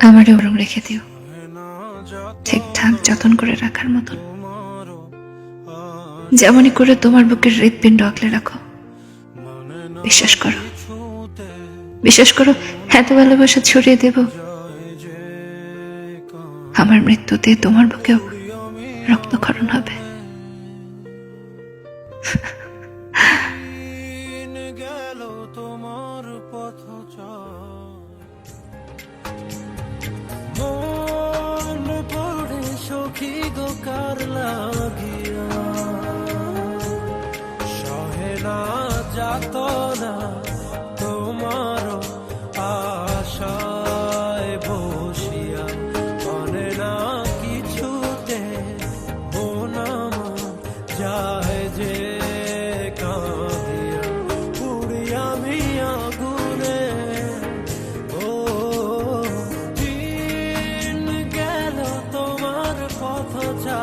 আমারও ওরম রেখে দিও, ঠিকঠাক যত্ন করে রাখার মতন, যেমনই করে তোমার বুকের হৃৎপিণ্ড আঁকলে রাখো। বিশ্বাস করো, বিশ্বাস করো, এত ভালোবাসা ছড়িয়ে দেব, আমার মৃত্যুতে তোমার বুকেও রক্তক্ষরণ হবে। তোমার পথ পড়ে সখী গো কার লাগিয়া সহে না যাত না তোমার আশায় বসিয়া মানে না কিছুতে নাম যায় যে কাঁদিয়া পুড়ি আমি আগুনে। ও দিন গেল তোমার পথ চা